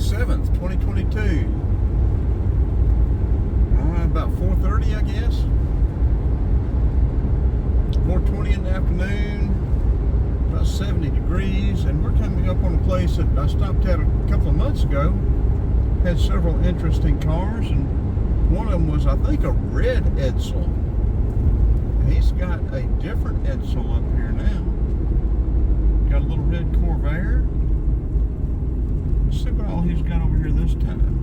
27th, 2022. About 4:30, I guess. 4:20 in the afternoon. About 70 degrees, and we're coming up on a place that I stopped at a couple of months ago. Had several interesting cars, and one of them was, I think, a red Edsel. He's got a different Edsel up here now. Got a little red Corvair. Let's see what all he's got over here this time.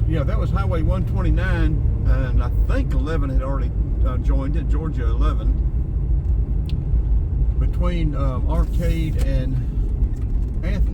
Yeah, that was Highway 129, and I think 11 had already joined it, Georgia 11, between Arcade and Athens.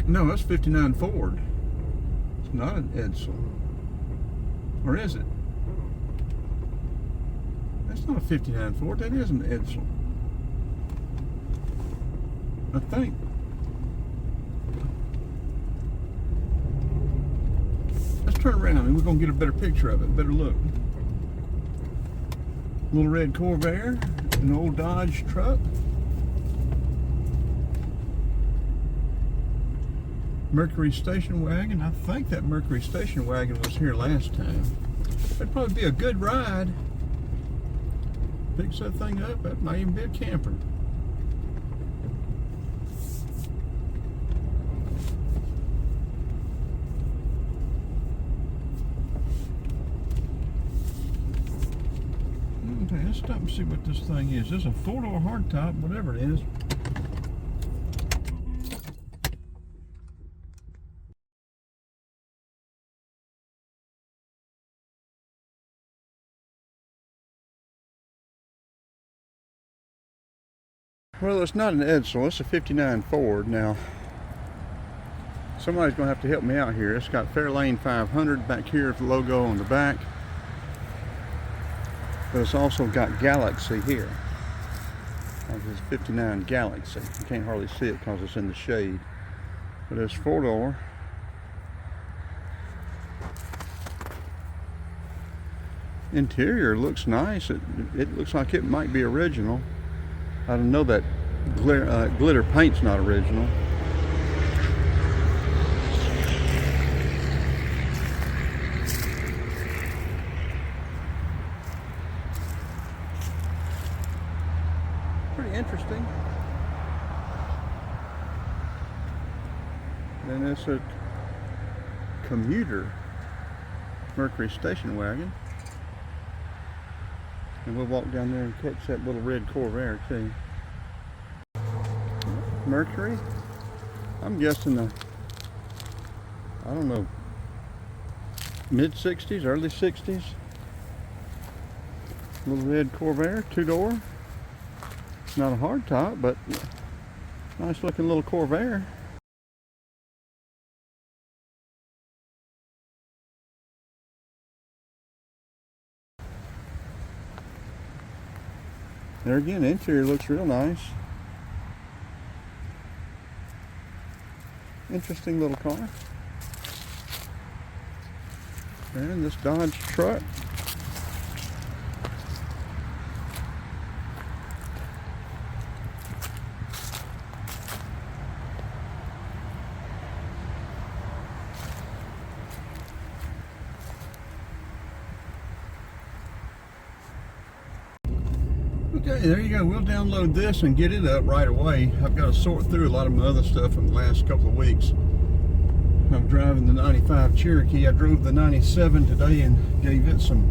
No, that's 59 Ford. It's not an Edsel. Or is it? That's not a 59 Ford. That is an Edsel. I think. Let's turn around and we're going to get a better picture of it. Better look. Little red Corvair. An old Dodge truck. Mercury station wagon. I think that Mercury station wagon was here last time. That'd probably be a good ride. Picks that thing up. That might even be a camper. Okay, let's stop and see what this thing is. This is a 4-door hardtop, whatever it is. Well, it's not an Edsel, it's a 59 Ford. Now, somebody's going to have to help me out here. It's got Fairlane 500 back here, the logo on the back. But it's also got Galaxy here. This is 59 Galaxy. You can't hardly see it because it's in the shade. But it's 4-door. Interior looks nice. It looks like it might be original. I don't know that glitter paint's not original. Pretty interesting. Then it's a commuter Mercury station wagon. And we'll walk down there and catch that little red Corvair too. Mercury, I'm guessing I don't know, mid-60s, early 60s. Little red Corvair, 2-door. Not a hardtop, but nice looking little Corvair. There again, the interior looks real nice. Interesting little car. And this Dodge truck. Okay, there you go. We'll download this and get it up right away. I've got to sort through a lot of my other stuff from the last couple of weeks. I'm driving the 95 Cherokee. I drove the 97 today and gave it some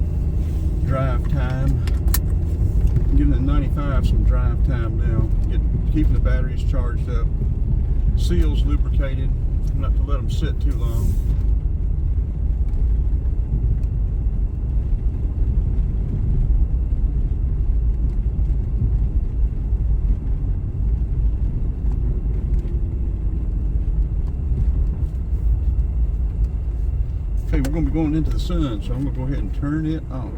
drive time. I'm giving the 95 some drive time now. Keeping the batteries charged up. Seals lubricated, not to let them sit too long. Okay, we're going to be going into the sun, so I'm going to go ahead and turn it off.